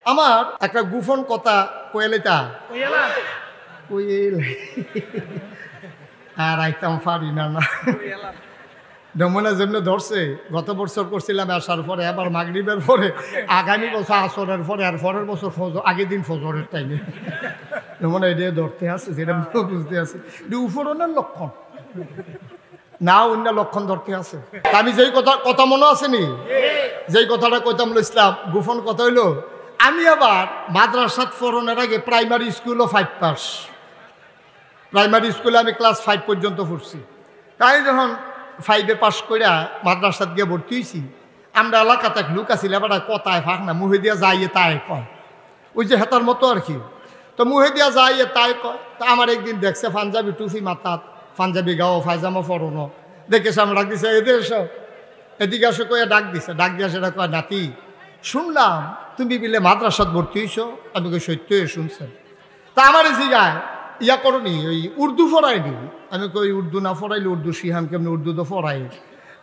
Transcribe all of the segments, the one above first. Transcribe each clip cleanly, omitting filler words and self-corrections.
আমার একটা গুফন কথা কয়েলেটা আর আইতাম পারি না না ডমনের জন্য ধরছে। গত বছর করছিলাম আসার পরে, আবার মাগরিবের পরে, আগামী বছর আসরের পরে, আর পরের বছর আগের দিন ফজরের টাইমে ডমনে এটা ধরতে আছে, যেটা বুঝতে আছে উপরনের লক্ষণ না, অন্য লক্ষণ ধরতে আছে। আমি যেই কথা মনে আসেনি, যেই কথাটা কইতাম ইসলাম গোপন কথা হইলো, আমি আবার মাদ্রাসাত ফরনের আগে প্রাইমারি স্কুলও 5 পাস। প্রাইমারি স্কুলে আমি ক্লাস 5 পর্যন্ত পড়ছি। তাই যখন 5-এ পাস কইরা মাদ্রাসাত গিয়ে ভর্তি হয়েছি, আমরা এলাকাতে এক লোক আছিল, এবার কথায় ফাঁক না, মুহে দিয়া যাইয়ে তাই কয়, ওই যে হেতার মতো আর কি। তো মুহে দিয়া যাইয়ে তাই কয়। তা আমার একদিন দেখছে পাঞ্জাবি টুপি মাথাত, পাঞ্জাবি গাও, ফাইজামা ফরনো, দেখে সামনে ডাক দিছে, এদের এসো, এদিকে আসো কয়ে ডাক দিছে। ডাক দিয়া সেটা কয়, নাতি শুনলাম তুমি বিলে মাদ্রাসাত ভর্তি হইছ। আমি কই সত্য শুনছেন। তা আমার জিগায় ইয়া করনি, ওই উর্দু ফরাইনি। আমি কই উর্দু না ফরাইলে উর্দু শিহাম কেমনি, উর্দু তো ফরাই।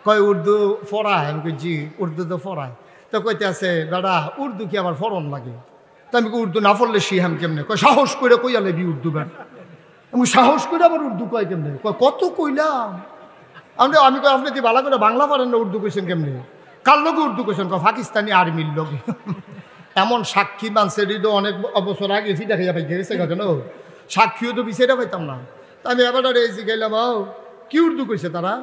কয় উর্দু ফরায়। আমি কই জি উর্দু তো ফরায়। তো কইতে আছে, দাদা উর্দু কি আবার ফরন লাগে? তো আমি কই উর্দু না পড়লে শিহাম কেমনে? কয় সাহস করে কইয়া লেবি উর্দু বেন। আমি সাহস করে আবার উর্দু কয় কেমনে? কয় কত কইলাম। আমি কই আপনি কি ভালো করে বাংলা পারেন না, উর্দু কইছেন কেমনে? কার লোকে উর্দু কইছেন? কয় পাকিস্তানি আর্মির লোকে। এমন সাক্ষী মানছে তো অনেক বছর আগে ফিটা খাইয়া পাই গেছে কেন, সাক্ষীও তো বিচারে পাইতাম না। তা আমি এবার রেজি গেলাম, কি উর্দু কইছে তারা?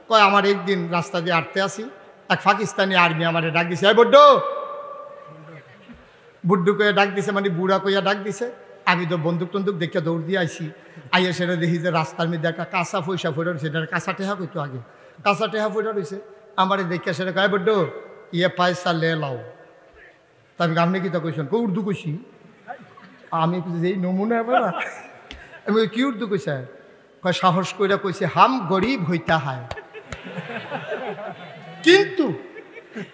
কয় আমার একদিন রাস্তা দিয়ে আটতে আসি, এক পাকিস্তানি আর্মি আমার ডাক দিছে, বড্ডো বুড্ডু কইয়া ডাক দিছে, মানে বুড়া কইয়া ডাক দিছে। আমি তো বন্দুক টন্দুক দেখে দৌড় দিয়ে আইসি। আইয়া সেটা দেখি যে রাস্তার মধ্যে একটা কাঁচা পয়সা ফোটা রয়েছে, এটা কাঁচা টেহা কইতো আগে, কাঁচা টেহা ফোটা রয়েছে। আমার দেখে সেটা কয়, বড্ডো ইয়ে পয়সা লে লাও। তা আমি আপনি কি তা কইছেন? কই উর্দু কইছি। আমি যেই নমুনা এবার আমি কি উর্দু কইছে? কয় সাহস কইরা কইছে, হাম গরিব হইতা হয় কিন্তু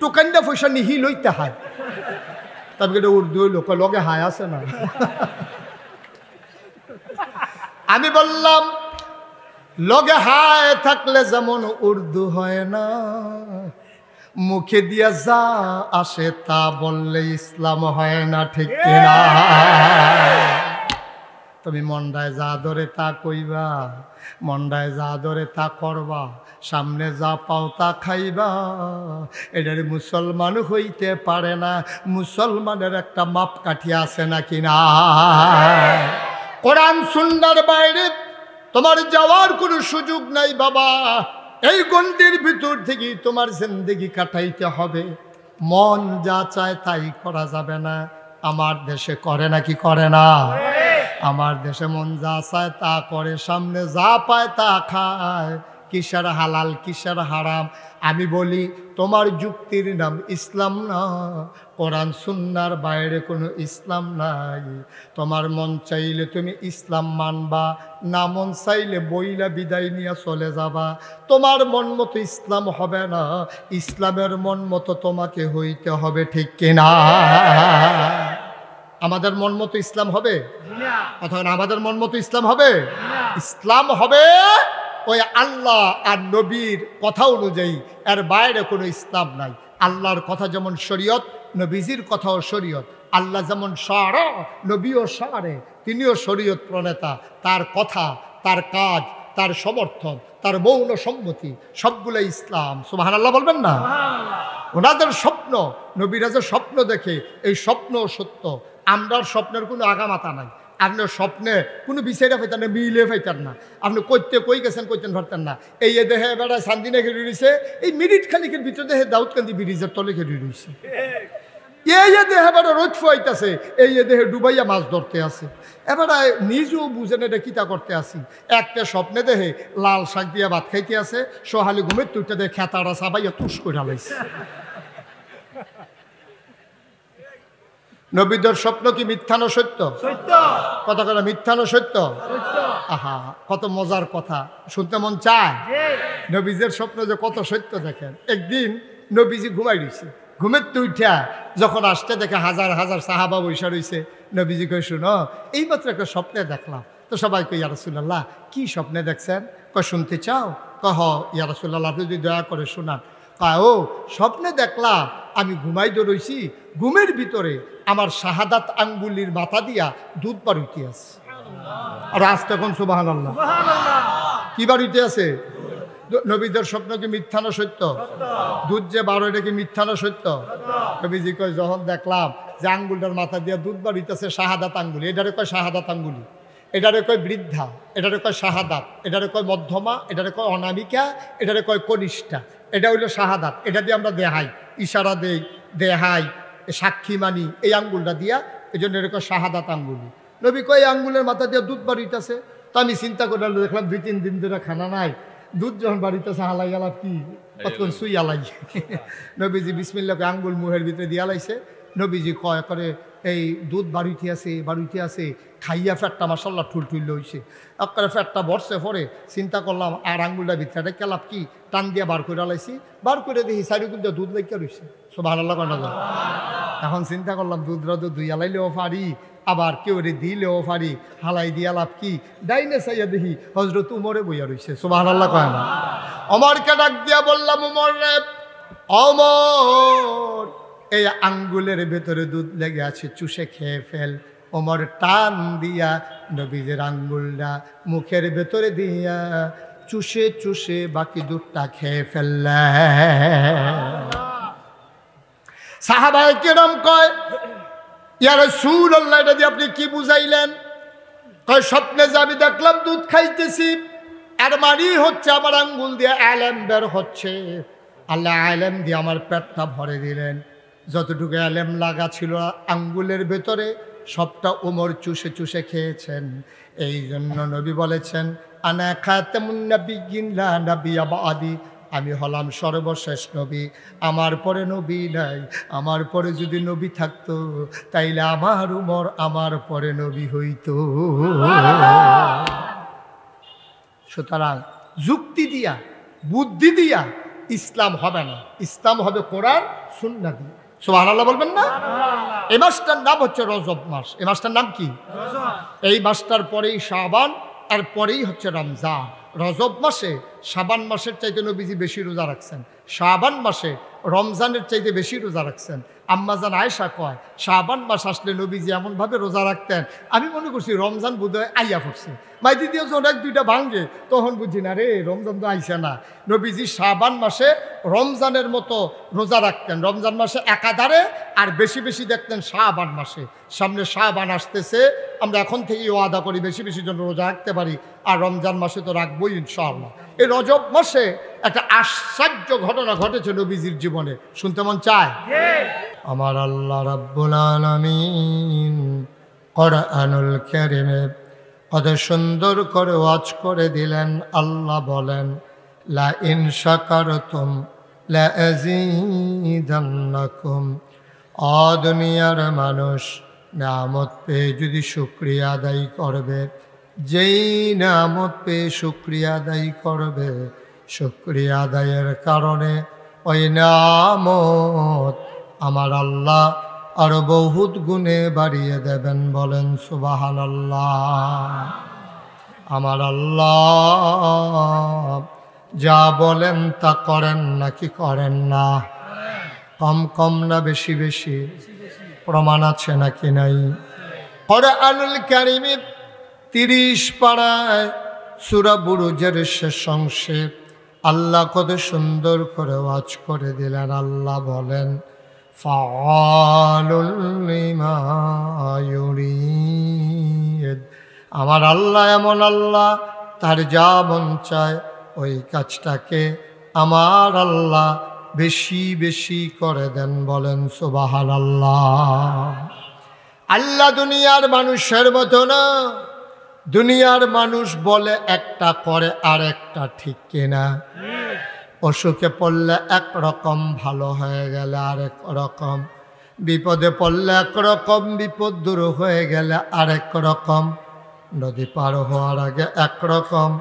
টোকান্ডা পয়সা নিহি লইতে হয়। তবে এটা উর্দু লোক লগে হায় আছে না। আমি বললাম লগে হায় থাকলে যেমন উর্দু হয় না, মুখে দিয়া যা আসে তা বললে ইসলাম হয় না, ঠিক কিনা? তুমি মন্ডায় যা ধরে তা কইবা, মন্ডায় যা ধরে তা করবা, সামনে যা পাও তা খাইবা। এটার মুসলমান হইতে পারে না। মুসলমানের একটা মাপকাঠি আছে নাকি না? কোরআন সুন্নাহর বাইরে তোমার যাওয়ার কোনো সুযোগ নাই বাবা। এই গণ্ডির ভিতর থেকে তোমার জিন্দেগি কাটাইতে হবে। মন যা চায় তাই করা যাবে না। আমার দেশে করে নাকি করে না? আমার দেশে মন যা চায় তা করে, সামনে যা পায় তা খায়। কিসের হালাল কিসের হারাম? আমি বলি তোমার যুক্তির নাম ইসলাম না। কোরআন সুন্নাহর বাইরে কোনো ইসলাম নাই। তোমার মন চাইলে তুমি ইসলাম মানবা, না মন চাইলে বইলা বিদায় নিয়ে চলে যাবা। তোমার মন মতো ইসলাম হবে না, ইসলামের মন মতো তোমাকে হইতে হবে, ঠিক কিনা? আমাদের মন মতো ইসলাম হবে অথবা আমাদের মন মতো ইসলাম হবে? ইসলাম হবে ওই আল্লাহ আর নবীর কথা অনুযায়ী, এর বাইরে কোনো ইসলাম নাই। আল্লাহর কথা যেমন শরীয়ত, নবীজির কথাও শরীয়ত। আল্লাহ যেমন শারে, নবীও শারে, তিনিও শরীয়ত প্রণেতা। তার কথা, তার কাজ, তার সমর্থন, তার মৌন সম্মতি সবগুলো ইসলাম। সুবহানাল্লাহ বলবেন না? ওনাদের স্বপ্ন, নবীরা যে স্বপ্ন দেখে, এই স্বপ্ন সত্য। আমরার স্বপ্নের কোনো আগামাতা নাই। আপনার স্বপ্নে কোনো বিচারে পাইতেন না, মিলে পাইতেন না। আপনি কই গেছেন কইতেন পারতেন না। এই দেহে এবার শান্তিনে খেলে রয়েছে, এই মিনিট খানিকের ভিতরে দেহে দাউদকান্দি ব্রিজের তলে খেলে রয়েছে। এই দেহে এবার রোদ ফুয়াইতেছে, এই দেহে ডুবাইয়া মাছ ধরতে আছে। এবার নিজেও বুঝেন এটা কিতা করতে আসি। একটা স্বপ্নে দেহে লাল শাক দিয়া ভাত খাইতে আছে, সোহালি ঘুমের তুইটা দেহে খেতাটা সাবাইয়া তুষ করে লাইছে। নবীদের স্বপ্ন কি মিথ্যা না সত্য? কথা কথা মিথ্যা না সত্য? আহা, কত মজার কথা, শুনতে মন চায়। নবীদের স্বপ্ন যে কত সত্য দেখেন। একদিন নবীজি ঘুমাই রয়েছে, ঘুমের তো উঠা যখন আসতে দেখে হাজার হাজার সাহাবা বৈশা রয়েছে। নবীজি কই, শুনো এইমাত্র একটা স্বপ্নে দেখলাম। তো সবাই কই, ইয়া রাসূলুল্লাহ কি স্বপ্নে দেখছেন? কয় শুনতে চাও? কহ ইয়া রাসূলুল্লাহ আপনি যদি দয়া করে শোনান। ও স্বপ্নে দেখলাম আমি ঘুমাইতে রইছি, ঘুমের ভিতরে আমার শাহাদাত আঙ্গুলির মাথা দিয়া দুধ বাড়িতে আছে। আর আজ তখন সুবহানাল্লাহ, কি বাড়িতে আছে? নবীদের স্বপ্ন কি মিথ্যা না সত্য? দুধ যে বারো, এটা কি মিথ্যা না সত্য? নবীজি কয় যখন দেখলাম যে আঙ্গুলটার মাথা দিয়া দুধ বাড়িতেছে, শাহাদাত আঙ্গুলি, এটারে কয় শাহাদাত আঙ্গুলি, এটারে কয় বৃদ্ধা, এটারে কয় শাহাদাত, এটারে কয় মধ্যমা, এটারে কয় অনামিকা, এটারে কয় কনিষ্ঠা। এটা হইল শাহাদাত। এটা দিয়ে আমরা দেহাই, ইশারা দেই, দেহাই, সাক্ষী মানি এই আঙ্গুলটা দিয়া, এই জন্য এটা কয় শাহাদাত আঙ্গুলি। নবী কয় এই আঙ্গুলের মাথা দিয়ে দুধ বাড়িতেছে। তো আমি চিন্তা করে দেখলাম 2-3 দিন ধরে খানা নাই, দুধ যখন বাড়িতেছে হালাই আলাপ কি কতক্ষণ সুই আলাই। নবীজি বিসমিল্লাহকে আঙ্গুল মুহের ভিতরে দিয়ে আলাইছে। নবীজি কয় করে এই দুধ বাড়িতে আছে, খাইয়া ফ্যাটটা মাসাল্লাহ ঠুল হইছে, একবারে ফ্যাটটা বসছে। পরে চিন্তা করলাম আর আঙ্গুলটা ভিতরে কেলাপ কি টান দিয়ে বার করে আলাইছি, বার করে দেখি চারিগুল দিয়ে দুধ লেগে রয়েছে। সুবহানাল্লাহ কয় না? এখন চিন্তা করলাম দুধরা তো দুই আলাইলেও পারি, আবার কেউ রে দিলেও পারি, হালাই দিয়া লাভ কি? ডাইনে চাইয়া দেখি হযরত উমরে বইয়া রইছে। সুবহানাল্লাহ কয় না? ওমরকে ডাক দিয়া বললাম, উমর রে, ওমর এই আঙ্গুলের ভেতরে দুধ লেগে আছে, চুষে খেয়ে ফেল। ওমর টান দিয়া নবীজের আঙ্গুলটা মুখের ভেতরে দিয়া চুষে চুষে বাকি দুধটা খেয়ে ফেললে। সাহাবায়ে কেরাম কয়, ইয়া রাসূলুল্লাহ, এটা দিয়ে আপনি কি বুঝাইলেন? কয় স্বপ্নে যে আমি দেখলাম দুধ খাইতেছি, আর মানি হচ্ছে আমার আঙ্গুল দিয়ে আলেম বের হচ্ছে। আল্লাহ আলেম দিয়ে আমার পেটটা ভরে দিলেন। যতটুকু আলেম লাগা ছিল আঙ্গুলের ভেতরে সবটা ওমর চুষে চুষে খেয়েছেন। এই জন্য নবী বলেছেন, আনা খাতামুন নাবিয়্যিন লা নাবিয়্যা বা'দি, আমি হলাম সর্বশেষ নবী, আমার পরে নবী নাই। আমার পরে যদি নবী থাকতো তাইলে আমার উমর আমার পরে নবী হইতো। সুতরাং যুক্তি দিয়া, বুদ্ধি দিয়া ইসলাম হবে না, ইসলাম হবে কোরআন সুন্নাহ দিয়ে। সুবহানাল্লাহ বলবেন না? এই মাসটার নাম হচ্ছে রজব মাস। এই মাসটার নাম কি? এই মাসটার পরেই শাবান, আর পরেই হচ্ছে রমজান। রজব মাসে শাবান মাসের চাইতে নবীজি বেশি রোজা রাখছেন, শাবান মাসে রমজানের চাইতে বেশি রোজা রাখছেন। আম্মাজান আয়েশা কয়, শাবান মাস আসলে নবীজি এমনভাবে রোজা রাখতেন, আমি মনে করছি রমজান বোধহয় আইয়া পড়ছে। মাইদি দিয়ে যখন 1-2টা ভাঙ্গে তখন বুঝি না রে রমজান তো আইসা না। নবীজি শাবান মাসে রমজানের মতো রোজা রাখতেন, রমজান মাসে একাধারে, আর বেশি বেশি দেখতেন শাবান মাসে। সামনে শাবান আসতেছে, আমরা এখন থেকেই ওয়াদা করি বেশি বেশি জন্য রোজা রাখতে পারি, আর রমজান মাসে তো রাখবই ইনশাআল্লাহ। এই রজব মাসে একটা আশ্চর্য ঘটনা ঘটেছে নবীজির জীবনে, শুনতে মন চায়? আমার আল্লাহ রাব্বুল আলামিন কোরআনুল কারীমে কত সুন্দর করে ওয়াজ করে দিলেন। আল্লাহ বলেন, লা ইন শাকারতুম লা আযীদান্নাকুম। দুনিয়ার মানুষ নিয়ামত পেয়ে যদি শুকরিয়া আদায় করবে, যেই নিয়ামত পেয়ে শুকরিয়া আদায় করবে, শুকরিয়া আদায়ের কারণে ওই নিয়ামত আমার আল্লাহ আরো বহুত গুণে বাড়িয়ে দেবেন। বলেন সুবহানাল্লাহ। আমার আল্লাহ যা বলেন তা করেন নাকি করেন না? কম কম না বেশি বেশি? প্রমাণ আছে নাকি নাই? কোরআনুল কারীমে 30 পারায় সূরা বুরুজের শেষ অংশে আল্লাহ কত সুন্দর করে ওয়াজ করে দিলেন। আল্লাহ বলেন, ফাআলুল লিমা ইউরিদ। আমার আল্লাহ এমন আল্লাহ, তার যা মন চায় ওই কাজটাকে আমার আল্লাহ বেশি বেশি করে দেন। বলেন সুবহানাল্লাহ। আল্লাহ দুনিয়ার মানুষের মতো না। দুনিয়ার মানুষ বলে একটা, করে আর একটা, ঠিক কিনা? অসুখে পড়লে একরকম, ভালো হয়ে গেলে আরেক রকম, বিপদে পড়লে একরকম, বিপদ দূর হয়ে গেলে আরেক রকম, নদী পার হওয়ার আগে একরকম,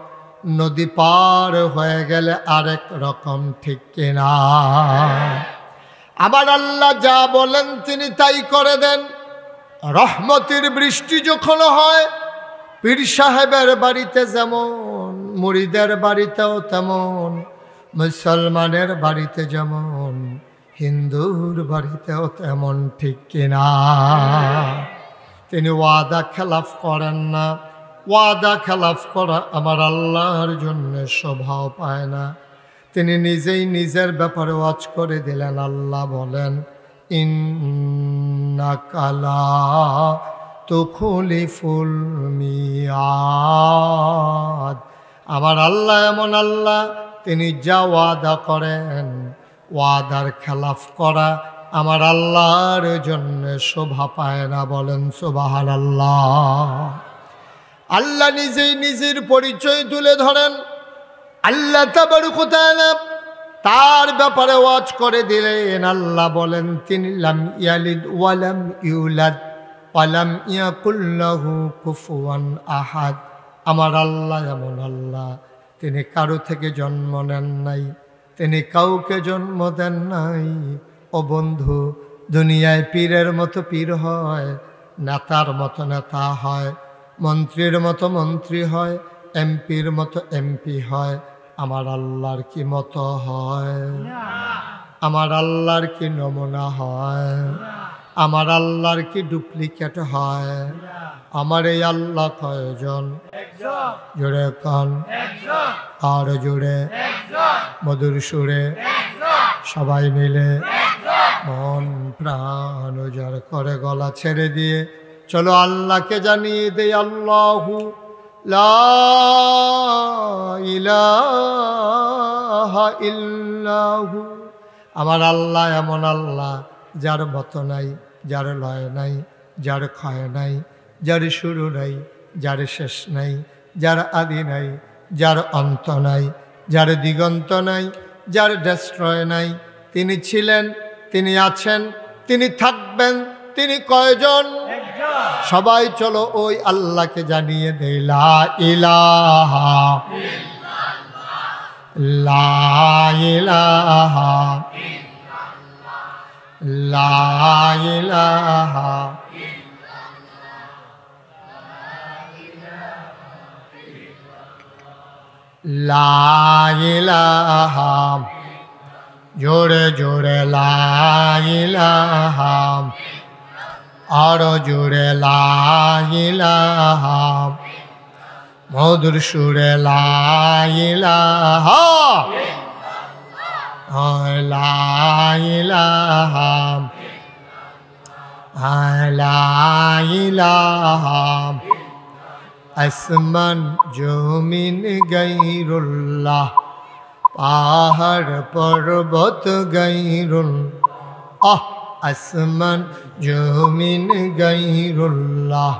নদী পার হয়ে গেলে আরেক রকম, ঠিক কিনা? আমার আল্লাহ যা বলেন তিনি তাই করে দেন। রহমতের বৃষ্টি যখন হয়, পীর সাহেবের বাড়িতে যেমন, মুরিদের বাড়িতেও তেমন, মুসলমানের বাড়িতে যেমন হিন্দুর বাড়িতেও তেমন, ঠিক কিনা? তিনি ওয়াদা খেলাফ করেন না। ওয়াদা খেলাফ করা আমার আল্লাহর জন্য শোভা পায় না। তিনি নিজেই নিজের ব্যাপারে ওয়াজ করে দিলেন। আল্লাহ বলেন, ইন্নাকা লা তুখলিফুল মিয়াদ। আমার আল্লাহ এমন আল্লাহ, তিনি যা ওয়াদা করেন, ওয়াদার খেলাফ করা আমার আল্লাহর জন্য শোভা পায় না। বলেন সুবহানাল্লাহ। আল্লাহ নিজেই নিজের পরিচয় তুলে ধরেন। আল্লাহ তাবারক ওয়া তাআলা তার ব্যাপারে ওয়াজ করে দিলেন। আল্লাহ বলেন, তিনি লাম ইয়ালিদ ওয়া লাম ইউলাদ ওয়া লাম ইয়াকুল লাহু কুফুয়ান আহাদ। আমার আল্লাহ এমন আল্লাহ, তিনি কারো থেকে জন্ম নেন নাই, তিনি কাউকে জন্ম দেন নাই। ও বন্ধু, দুনিয়ায় পীরের মতো পীর হয়, নেতার মতো নেতা হয়, মন্ত্রীর মতো মন্ত্রী হয়, এমপির মতো এমপি হয়। আমার আল্লাহর কি মতো হয়? আমার আল্লাহর কি নমুনা হয়? আমার আল্লাহর কি ডুপ্লিকেট হয়? আমার এই আল্লাহ কয়জন? জোরে কান, আর জোরে, মধুর সুরে, সবাই মিলে মন প্রাণ উজাড় করে গলা ছেড়ে দিয়ে চলো আল্লাহকে জানিয়ে দেই, আল্লাহু লা ইলাহা ইল্লাহু। আমার আল্লাহ এমন আল্লাহ, যার মতো নাই, যার লয় নাই, যার ক্ষয় নাই, যার শুরু নাই, যার শেষ নাই, যার আদি নাই, যার অন্ত নাই, যার দিগন্ত নাই, যার ডেস্ট্রয় নাই। তিনি ছিলেন, তিনি আছেন, তিনি থাকবেন। তিনি কয়জন? সবাই চলো ওই আল্লাহকে জানিয়ে দেই, লা ইলাহা লা ইলাহা লা ইলাহা লা ইলাহা। জোরে জোরে লা ইলাহা, আরো জোরে লা ইলাহা, মধুর সুরে লা ইলাহা লা ইলাহা লা ইলাহা। আসমান জমিন গায়রুল্লাহ, পাহাড় পর্বত গায়রুল্লাহ। আসমান জমিন গায়রুল্লাহ,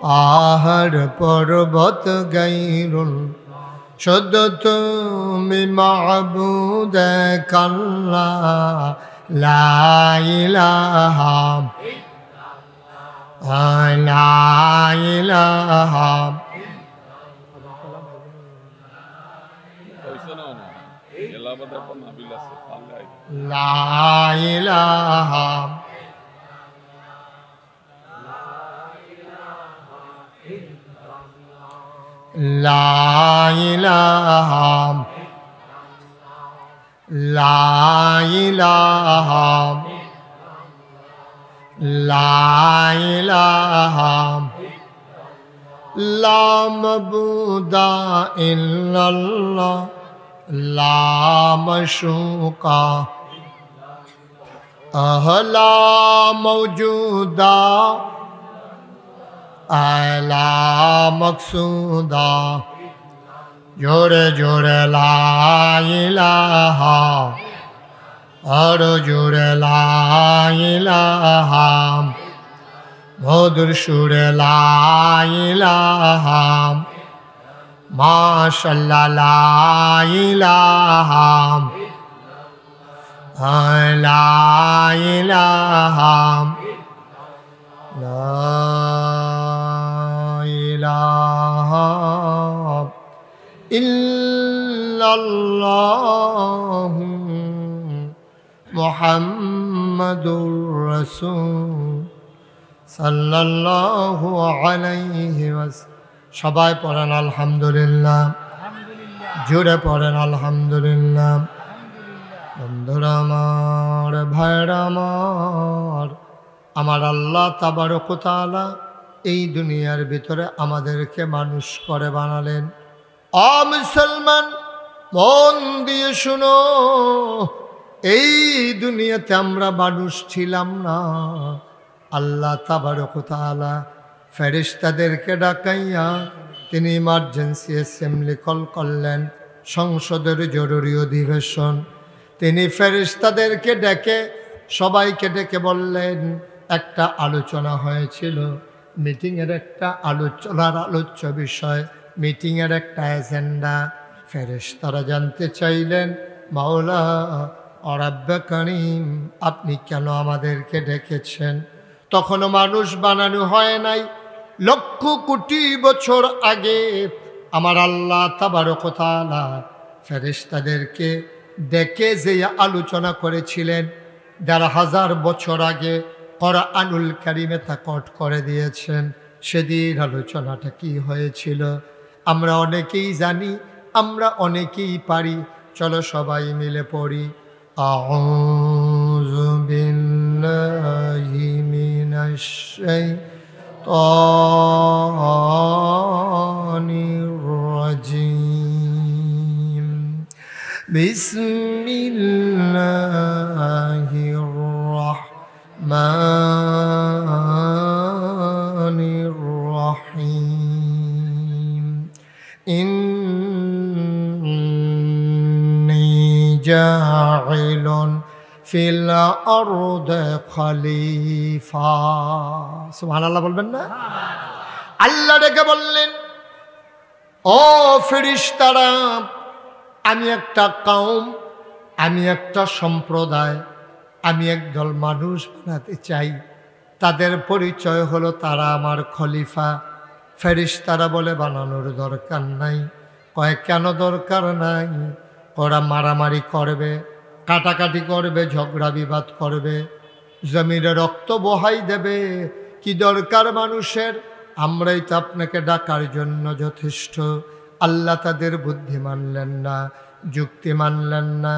পাহাড় পর্বত গায়রুল্লাহ। শুধু তুমি মাবুদ আল্লাহ, লা ইলাহা লা ইলাহা। লা ইলাহা লা ইলাহা লা ইলাহা লা ইলাহা লা মাবুদা ইল্লাল্লাহ লা মাশুকা লা মওজুদা লা মকসুদা। জোরে জোরে লা ইলাহা, আর জোরে লা ইলাহা, মধুর সুরে লা ইলাহা। মাশাআল্লাহ লা ইলাহা লা ইলাহা লা ইলাহা ইল্লাল্লাহু মুহাম্মাদুর রাসূল সাল্লাল্লাহু আলাইহি ওয়াসাল্লাম। সবাই পড়েন আলহামদুলিল্লাহ। জোরে পড়েন আলহামদুলিল্লাহ। বন্ধুরা আমার, ভাইরা আমার, আমার আল্লাহ তাবারক ওয়া তাআলা এই দুনিয়ার ভিতরে আমাদেরকে মানুষ করে বানালেন। মুসলমান মন দিয়ে শুনো, এই দুনিয়াতে আমরা মানুষ ছিলাম না। আল্লাহ তাবারক ওয়া তাআলা ফেরেশতাদেরকে ডাকাইয়া তিনি ইমার্জেন্সি অ্যাসেম্বলি কল করলেন, সংসদের জরুরি অধিবেশন। তিনি ফেরেশতাদেরকে ডেকে সবাইকে ডেকে বললেন, একটা আলোচনা হয়েছিল, মিটিংয়ের একটা আলোচনার আলোচ্য বিষয়, মিটিংয়ের একটা এজেন্ডা। ফেরেশতারা জানতে চাইলেন, মাওলা রাব্বে কারীম, আপনি কেন আমাদেরকে ডেকেছেন? তখনও মানুষ বানানো হয় নাই। লক্ষ কোটি বছর আগে আমার আল্লাহ তাবারক ওয়া তাআলা ফেরেশতাদেরকে ডেকে যে আলোচনা করেছিলেন ১,৫০০ বছর আগে কোরআনুল কারীমে তা কোট করে দিয়েছেন। সেদিন আলোচনাটা কি হয়েছিল আমরা অনেকেই জানি, আমরা অনেকেই পারি। চলো সবাই মিলে পড়ি। আউযু বিল্লাহি মিনাশ শাইতানির রাজিম। বিসমিল্লাহির রাহমানির রাহিম। ইন্নী জাইলুন ফিল আরদি খলিফা। সুবহানাল্লাহ বলবেন না? আল্লাহ ডেকে বললেন, ও ফেরেশতারা, আমি একটা কওম, আমি একটা সম্প্রদায়, আমি একদল মানুষ বানাতে চাই। তাদের পরিচয় হলো তারা আমার খলিফা। ফেরেশতারা বলে, বানানোর দরকার নাই। কয়, কেন দরকার নাই? ওরা মারামারি করবে, কাটাকাটি করবে, ঝগড়া বিবাদ করবে, জমিনে রক্ত বহাই দেবে। কি দরকার মানুষের? আমরাই তো আপনাকে ডাকার জন্য যথেষ্ট। আল্লাহ তাদের বুদ্ধি মানলেন না, যুক্তি মানলেন না।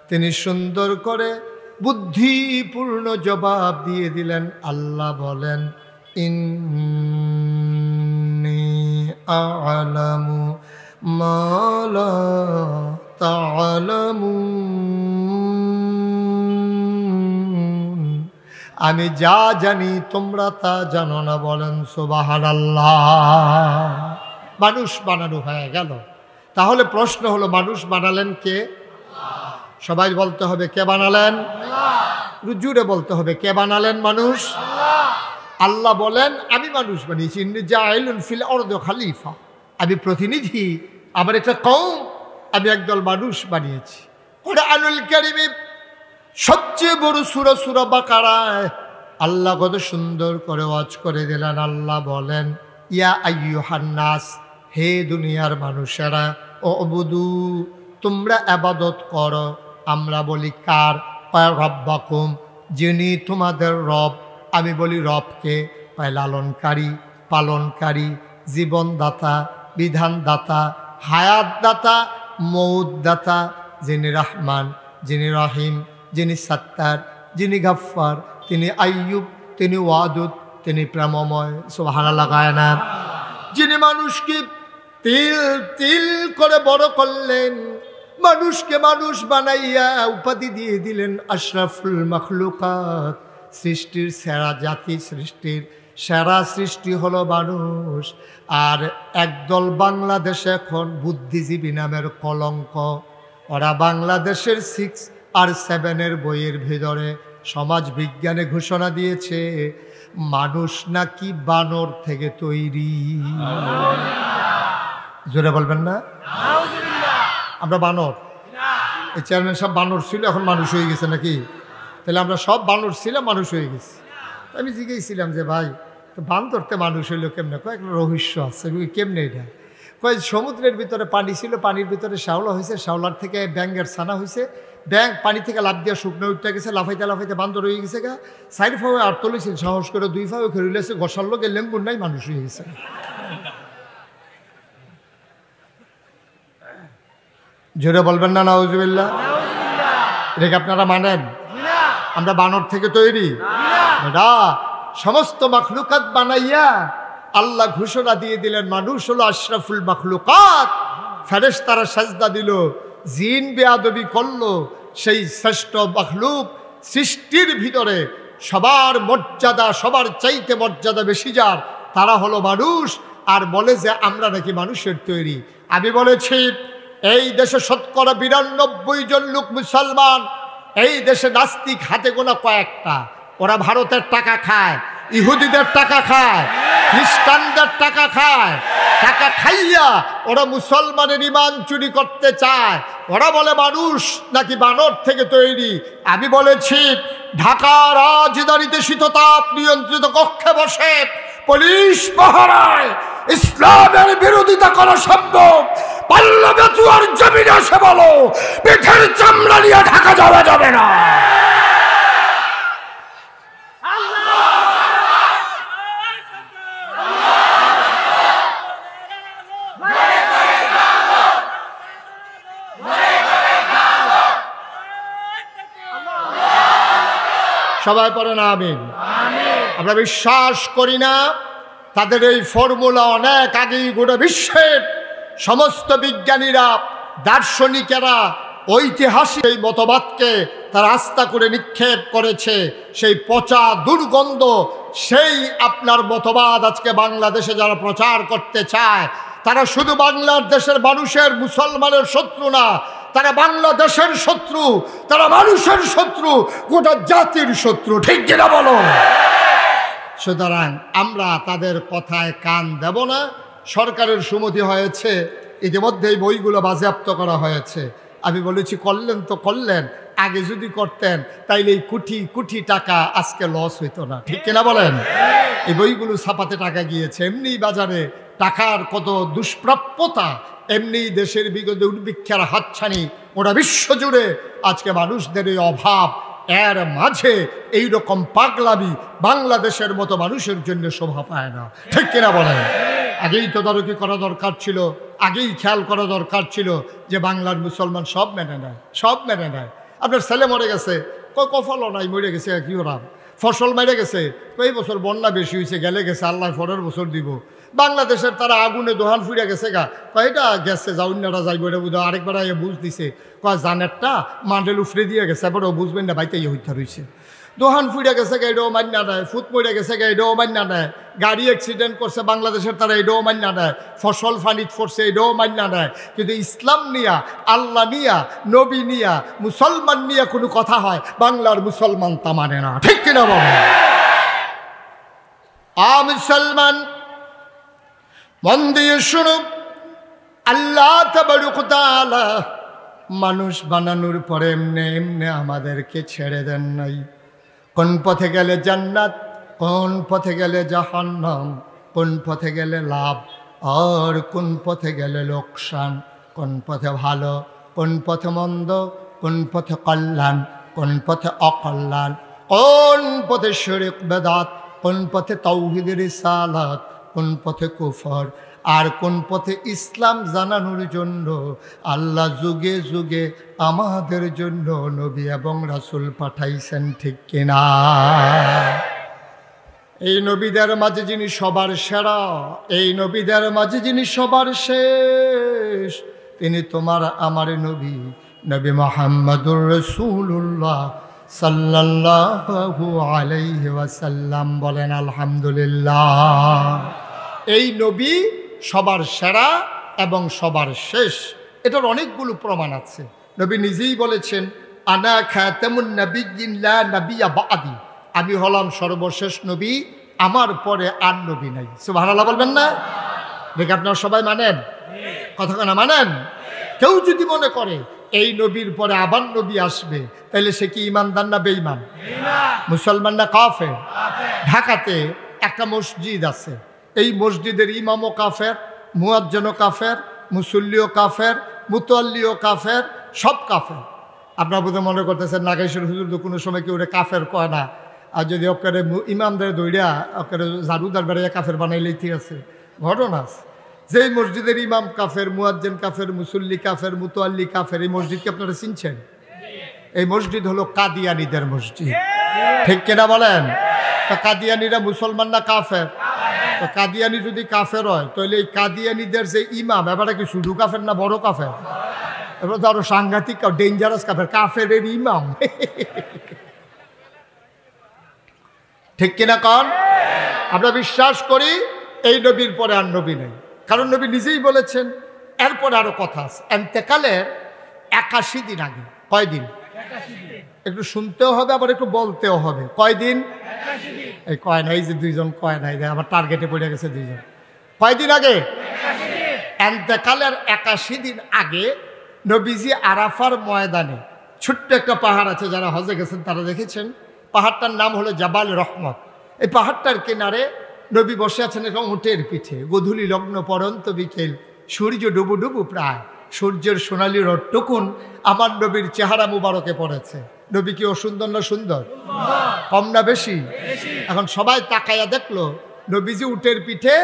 তিনি সুন্দর করে বুদ্ধিপূর্ণ জবাব দিয়ে দিলেন। আল্লাহ বলেন, ইন্নী আ'লামু মা লা তা'লামুন, আমি যা জানি তোমরা তা জানো না। বলেন সুবহানাল্লাহ। মানুষ বানানো হয়ে গেল। তাহলে প্রশ্ন হলো, মানুষ বানালেন কে? সবাই বলতে হবে, কে বানালেন? জুড়ে বলতে হবে, কে বানালেন? মানুষ। আল্লাহ বলেন, আমি মানুষ বানিয়েছি। ইন্নী জাইলুন ফিল আরদি খলিফা, আমি প্রতিনিধি, আবার একটা কওম, আমি একদল মানুষ বানিয়েছি। কোরআনুল কারীমে সবচেয়ে বড় সূরা সূরা বাকারায় আল্লাহ কত সুন্দর করে ওয়াজ করে দিলেন। আল্লাহ বলেন, ইয়া আইয়ুহান নাস, হে দুনিয়ার মানুষেরা, উবুদু, তোমরা ইবাদত করো। আমরা বলি কার? রব্বাকুম, যিনি তোমাদের রব। আমি বলি রবকে? লালনকারী, পালনকারী, জীবনদাতা, বিধানদাতা, হায়াতদাতা, মৌতদাতা, যিনি রহমান, যিনি রহিম, যিনি সত্তার, যিনি গফফার, তিনি আইয়ুব, তিনি ওয়াদুদ, তিনি প্রেমময়। সুবহানাল্লাহ গায় না? যিনি মানুষকে তিল তিল করে বড় করলেন, মানুষকে মানুষ বানাইয়া উপাধি দিয়ে দিলেন আশরাফুল মাখলুকাত, সৃষ্টির সেরা জাতি, সৃষ্টির সেরা সৃষ্টি হলো মানুষ। আর একদল বাংলাদেশে এখন বুদ্ধিজীবী নামের কলঙ্ক। ওরা বাংলাদেশের 6 আর 7 বইয়ের ভিতরে সমাজ বিজ্ঞানে ঘোষণা দিয়েছে মানুষ নাকি বানর থেকে তৈরি। জোরে বলবেন না? আমরা বানর? এই চেয়ারম্যান সব বানর ছিল, এখন মানুষ হয়ে গেছে নাকি? তাহলে আমরা সব বানর ছিলাম, মানুষ হয়ে গেছি। আমি জিজ্ঞেসছিলাম যে ভাই, তো বান্দরতে মানুষ হইলো কেমনে? কয়েক রহস্য আছে। কেমনে এটা? কয় সমুদ্রের ভিতরে পানি ছিল, পানির ভিতরে শ্যাওলা হয়েছে, শ্যাওলার থেকে ব্যাঙের ছানা হয়েছে, ব্যাঙ পানি থেকে লাফ দিয়ে শুকনো উঠতে গেছে, লাফাইতে লাফাইতে বান্দর হয়ে গেছে গা, সাইড ফাওয়ে আর তুলেছিল, সাহস করে 2 ফাওয়ে খেলিলেছে, গসার লোকে লেঙ্গুর নাই, মানুষ হয়ে গেছে। জোরে বলবেন না নাউজুবিল্লাহ? এটা কি আপনারা মানেন? আমরা বানর থেকে তৈরি না। সমস্ত মাখলুকাত বানাইয়া আল্লাহ ঘোষণা দিয়ে দিলেন মানুষ হলো আশরাফুল মাখলুকাত। ফেরেশতারা সাজদা দিল, জিন বেয়াদবি করলো, সেই শ্রেষ্ঠ মাখলুক সৃষ্টির ভিতরে সবার মর্যাদা, সবার চাইতে মর্যাদা বেশি যার, তারা হলো মানুষ। আর বলে যে আমরা নাকি মানুষের তৈরি। আমি বলেছি এই দেশে শতকরা 92 জন লোক মুসলমান, এই দেশে নাস্তিক হাতে গোনা কয়েকটা। ওরা ভারতের টাকা খায়, ইহুদিদের টাকা খায়, খ্রিস্টানদের টাকা খায়। টাকা খাইয়া ওরা মুসলমানের ঈমান চুরি করতে চায়। ওরা বলে মানুষ নাকি বানর থেকে তৈরি। আমি বলেছি ঢাকার রাজধানীতে শীততাপ নিয়ন্ত্রিত কক্ষে বসে পুলিশ পাহারায় ইসলামের বিরোধিতা করা সম্ভব। পাল্লা বেতুয়ার জমিনে এসে বলো পিঠের চামড়া নিয়ে ঢাকা যাওয়া যাবে না। সবাই পড়েন আমিন। আমরা বিশ্বাস করি না তাদের এই ফর্মুলা অনেক আগেই গোটা বিশ্বের সমস্ত বিজ্ঞানীরা, দার্শনিকেরা ঐতিহাসিক এই মতবাদকে তারা আস্থা করে নিক্ষেপ করেছে। সেই পচা দুর্গন্ধ সেই আপনার মতবাদ আজকে বাংলাদেশে যারা প্রচার করতে চায়, তারা শুধু বাংলাদেশের মানুষের, মুসলমানের শত্রু না, তারা বাংলাদেশের শত্রু, তারা মানুষের শত্রু, গোটা জাতির শত্রু। ঠিক কিনা বলো? সুতরাং আমরা তাদের কথায় কান দেব না। সরকারের সুমতি হয়েছে, ইতিমধ্যেই বইগুলো বাজেয়াপ্ত করা হয়েছে। আমি বলেছি করলেন তো করলেন, আগে যদি করতেন তাইলে এই কোটি কোটি টাকা আজকে লস হইতো না। ঠিক কিনা বলেন? এই বইগুলো ছাপাতে টাকা গিয়েছে, এমনি বাজারে টাকার কত দুষ্প্রাপ্যতা, এমনি দেশের বিগত দুর্ভিক্ষের হাতছানি, ওরা বিশ্বজুড়ে আজকে মানুষদের এই অভাব, এর মাঝে এই রকম পাগলামি বাংলাদেশের মতো মানুষের জন্য শোভা পায় না। ঠিক কিনা বলেন? আগেই তদারকি করা দরকার ছিল, আগেই খেয়াল করা দরকার ছিল যে বাংলার মুসলমান সব মেনে নেয়, সব মেনে নেয়। আপনার ছেলে মরে গেছে, কফলও নাই, মরে গেছে, কি ওরা ফসল মেরে গেছে, এই বছর বন্যা বেশি হয়েছে, গেলে গেছে, আল্লাহ পরের বছর দিব। বাংলাদেশের তারা আগুনে দোহান ফুরিয়া গেছে গা, কয়টা গেছে, যাউন্নারা যাইব, এটা বুঝা আরেকবার বুঝ দিছে, কয় জানেরটা মান্ডেল উফরে দিয়ে গেছে, এবার ও বুঝবেন না বাইতে হইতে রয়েছে। দোহান ফুরিয়া গেছে গা, এটাও মান্যা দেয়, ফুট মরে গেছে গা, এটাও মান্যা দেয়, গাড়ি অ্যাক্সিডেন্ট করছে বাংলাদেশের তারা, এটাও মান্যা দেয়, ফসল ফানিত পড়ছে, এটাও মান্যা দেয়। কিন্তু ইসলাম নিয়া, আল্লাহ নিয়া, নবী নিয়া, মুসলমান নিয়া কোনো কথা হয়, বাংলার মুসলমান তা মানে না। ঠিক কিনা বলো? মুসলমান মন দিয়ে শুনুন, আল্লাহ তাবারক ওয়া তাআলা মানুষ বানানোর পরে এমনি এমনি আমাদেরকে ছেড়ে দেন নাই। কোন পথে গেলে জান্নাত, কোন পথে গেলে জাহান্নাম, কোন পথে গেলে লাভ আর কোন পথে গেলে লোকসান, কোন পথে ভালো, কোন পথে মন্দ, কোন পথে কল্যাণ, কোন পথে অকল্যাণ, কোন পথে শিরক বেদাত, কোন পথে তাওহীদ রিসালাত, কোন পথে কুফর, আর কোন পথে ইসলাম জানানোর জন্য আল্লাহ যুগে যুগে আমাদের জন্য নবী এবং রাসূল পাঠাইছেন। ঠিক কিনা? এই নবীদের মাঝে যিনি সবার সেরা, এই নবীদের মাঝে যিনি সবার শেষ, তিনি তোমার আমার নবী, নবী মুহাম্মদুর রাসূলুল্লাহ সাল্লাল্লাহু আলাইহি ওয়াসাল্লাম। বলেন আলহামদুলিল্লাহ। এই নবী সবার সেরা এবং সবার শেষ, এটার অনেকগুলো প্রমাণ আছে। নবী নিজেই বলেছেন, আনা খাতামুন নাবিয়্যিন লা নাবিয়্যা বা'দি, আমি হলাম সর্বশেষ নবী, আমার পরে আর নবী নাই। সুবহানাল্লাহ বলবেন না? দেখে আপনারা সবাই মানেন? কথা কেন মানেন? কেউ যদি মনে করে এই নবীর পরে আবার নবী আসবে, তাহলে সে কি ইমানদার না বেঈমান? মুসলমান না কাফের? ঢাকাতে একটা মসজিদ আছে, এই মসজিদের ইমামও কাফের, মুয়াজ্জিনও কাফের, মুসল্লিও কাফের, মুতাল্লিও কাফের, সব কাফের। আপনারা বোধহয় মনে করতেছেন নাগেশ্বর হুজুর তো কোনো সময় কেউ কাফের কয় না, আর যদি ওকে ইমামদের দৌড়িয়া ওকে ঝাড়ুদার বেড়াইয়া কাফের বানাইলেই ঠিক আছে। ঘটনা আছে, যেই মসজিদের ইমাম কাফের, মুয়াজ্জিন কাফের, মুসল্লি কাফের, মুতাল্লি কাফের, এই মসজিদকে আপনারা চিনছেন? এই মসজিদ হলো কাদিয়ানীদের মসজিদ, ঠিক কিনা বলেন? তো কাদিয়ানীরা মুসলমান না কাফের? তো কাদিয়ানী যদি কাফের হয় তাহলে এই কাদিয়ানীদের যে ইমাম, এবারে কি শুধু কাফের না বড় কাফের? এবার তো আরো সাংঘাতিক ডেঞ্জারাস কাফের, কাফের ইমাম। ঠিক কিনা কন? আমরা বিশ্বাস করি এই নবীর পরে আর নবী নেই, কারণ নবী নিজেই বলেছেন। এরপর আরো কথা আছে, এন্তেকালের 81 দিন আগে। কয়দিন? একটু শুনতেও হবে আবার একটু বলতেও হবে। কয়দিন? এই কয় নাই যে দুইজন কয় নাই, আমার টার্গেটে পড়ে গেছে দুইজন। কয়দিন আগে? এন্তেকালের 81 দিন আগে নবীজি আরাফার ময়দানে, ছোট্ট একটা পাহাড় আছে, যারা হজে গেছেন তারা দেখেছেন, পাহাড়টার নাম হলো জাবাল রহমত। এই পাহাড়টার কিনারে নবী বসে আছেন একটা উটের পিঠে। গোধূলি লগ্ন পরন্ত বিকেল, সূর্য ডুবু ডুবু প্রায়, সূর্যের সোনালি রটটুকুন আমার নবীর চেহারা মুবারকে পড়েছে। নবী কি অসুন্দর না সুন্দর? কম না বেশি? এখন সবাই তাকায়া দেখলো নবীজি উটের পিঠে